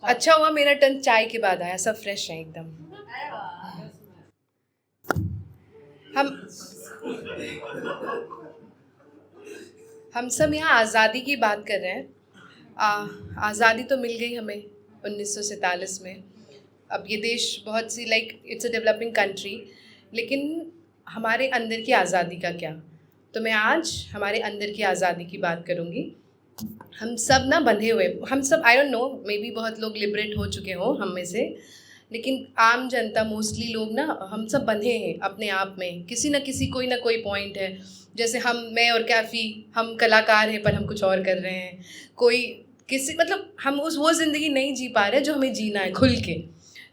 अच्छा हुआ मेरा टर्न चाय के बाद आया, सब फ्रेश है एकदम। हम हम सब यहाँ आज़ादी की बात कर रहे हैं। आज़ादी तो मिल गई हमें 1947 में। अब ये देश बहुत see it's a developing country, लेकिन हमारे अंदर की आज़ादी का क्या? तो मैं आज हमारे अंदर की आज़ादी की बात करूँगी। हम सब ना बंधे हुए, हम सब I don't know, may be बहुत लोग लिबरेट हो चुके हों हम में से, लेकिन आम जनता मोस्टली लोग ना, हम सब बंधे हैं अपने आप में। किसी न किसी कोई ना कोई पॉइंट है। जैसे मैं और कैफ़ी, हम कलाकार हैं पर हम कुछ और कर रहे हैं। कोई किसी मतलब हम वो ज़िंदगी नहीं जी पा रहे जो हमें जीना है खुल के।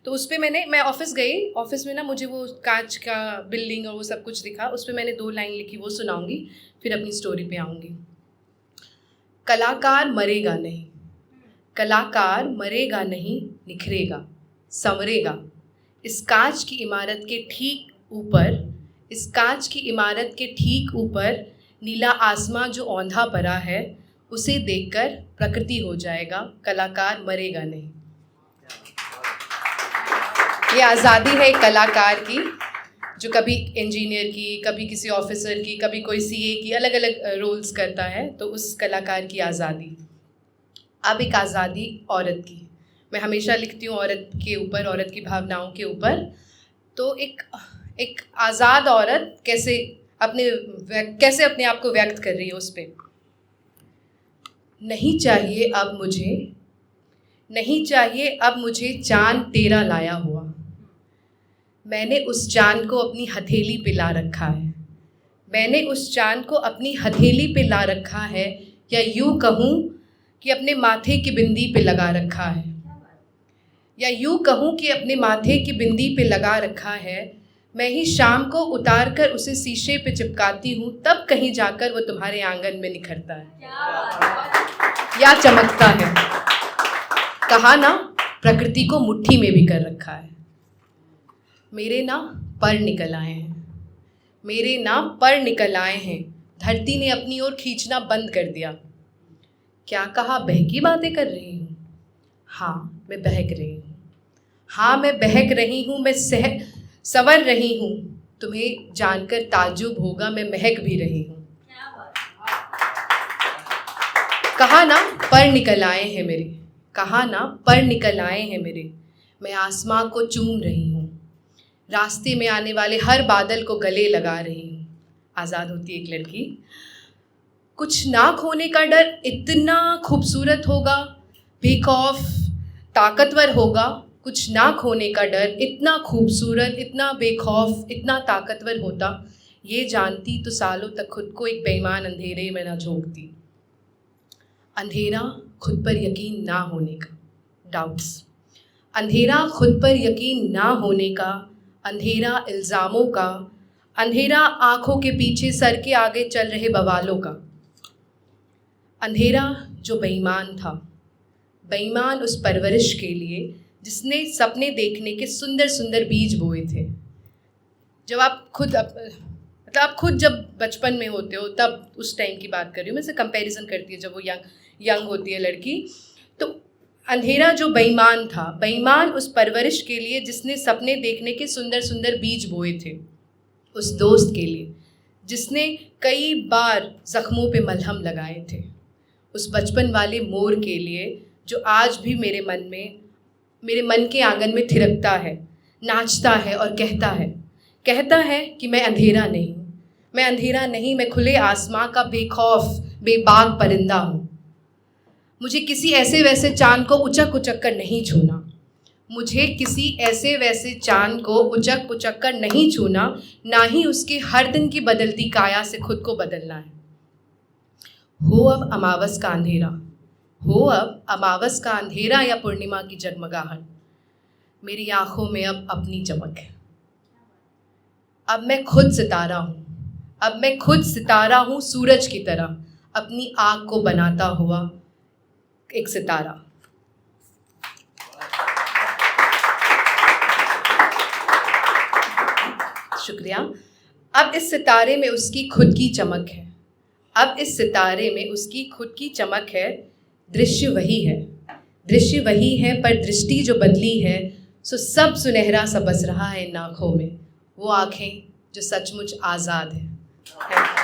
तो उस पर मैं ऑफ़िस गई। ऑफ़िस में ना मुझे वो कांच का बिल्डिंग और वो सब कुछ दिखा। उस पर मैंने 2 लाइन लिखी, वो सुनाऊंगी, फिर अपनी स्टोरी पे आऊँगी। कलाकार मरेगा नहीं, कलाकार मरेगा नहीं, निखरेगा, संवरेगा। इस कांच की इमारत के ठीक ऊपर, इस कांच की इमारत के ठीक ऊपर नीला आसमां जो औंधा पड़ा है, उसे देखकर प्रकृति हो जाएगा, कलाकार मरेगा नहीं। ये आज़ादी है एक कलाकार की, जो कभी इंजीनियर की, कभी किसी ऑफिसर की, कभी कोई सीए की, अलग अलग रोल्स करता है। तो उस कलाकार की आज़ादी। अब एक आज़ादी औरत की। मैं हमेशा लिखती हूँ औरत के ऊपर, औरत की भावनाओं के ऊपर। तो एक आज़ाद औरत कैसे अपने आप को व्यक्त कर रही है उस पर। नहीं चाहिए अब मुझे, नहीं चाहिए अब मुझे चांद तेरा लाया हुआ। मैंने उस चांद को अपनी हथेली पे ला रखा है, मैंने उस चांद को अपनी हथेली पे ला रखा है, या यूँ कहूँ कि अपने माथे की बिंदी पे लगा रखा है, या यूँ कहूँ कि अपने माथे की बिंदी पे लगा रखा है। मैं ही शाम को उतार कर उसे शीशे पे चिपकाती हूँ, तब कहीं जाकर वो तुम्हारे आंगन में निखरता है या चमकता है। कहा ना, प्रकृति को मुट्ठी में भी कर रखा है। मेरे ना पर निकल आए हैं, मेरे ना पर निकल आए हैं। धरती ने अपनी ओर खींचना बंद कर दिया। क्या कहा, बहकी बातें कर रही हूँ? हाँ, मैं बहक रही हूँ। हाँ, मैं बहक रही हूँ, मैं संवर रही हूँ। तुम्हें जानकर ताज्जुब होगा, मैं महक भी रही हूँ। कहा ना पर निकल आए हैं मेरे, कहा ना पर निकल आए हैं मेरे। मैं आसमां को चूम रही हूँ, रास्ते में आने वाले हर बादल को गले लगा रही हूँ। आज़ाद होती एक लड़की। कुछ ना खोने का डर इतना खूबसूरत होगा, बेखौफ ताकतवर होगा। कुछ ना खोने का डर इतना खूबसूरत, इतना बेखौफ, इतना ताकतवर होता। ये जानती तो सालों तक खुद को एक बेईमान अंधेरे में ना झोंकती। अंधेरा खुद पर यकीन ना होने का, डाउट्स। अंधेरा खुद पर यकीन ना होने का, अंधेरा इल्ज़ामों का, अंधेरा आँखों के पीछे सर के आगे चल रहे बवालों का। अंधेरा जो बेईमान था, बेईमान उस परवरिश के लिए जिसने सपने देखने के सुंदर सुंदर बीज बोए थे। जब आप खुद आप खुद जब बचपन में होते हो, तब उस टाइम की बात कर रही हूँ, मैं से कंपैरिजन करती है जब वो यंग होती है लड़की। तो अंधेरा जो बेईमान था, बेईमान उस परवरिश के लिए जिसने सपने देखने के सुंदर सुंदर बीज बोए थे। उस दोस्त के लिए जिसने कई बार ज़ख्मों पे मलहम लगाए थे। उस बचपन वाले मोर के लिए जो आज भी मेरे मन के आंगन में थिरकता है, नाचता है और कहता है कि मैं अंधेरा नहीं, मैं अंधेरा नहीं, मैं खुले आसमां का बेखौफ बेबाक परिंदा हूँ। मुझे किसी ऐसे वैसे चांद को उचक उचक कर नहीं छूना, मुझे किसी ऐसे वैसे चांद को उचक उचक कर नहीं छूना, ना ही उसके हर दिन की बदलती काया से खुद को बदलना है। हो अब अमावस का अंधेरा, हो अब अमावस का अंधेरा या पूर्णिमा की जगमगाहट, मेरी आंखों में अब अपनी चमक है। अब मैं खुद सितारा हूँ, अब मैं खुद सितारा हूँ, सूरज की तरह अपनी आँख को बनाता हुआ एक सितारा। शुक्रिया। अब इस सितारे में उसकी खुद की चमक है, अब इस सितारे में उसकी खुद की चमक है। दृश्य वही है, दृश्य वही है पर दृष्टि जो बदली है, सो सब सुनहरा सा बस रहा है इन आँखों में, वो आँखें जो सचमुच आज़ाद है।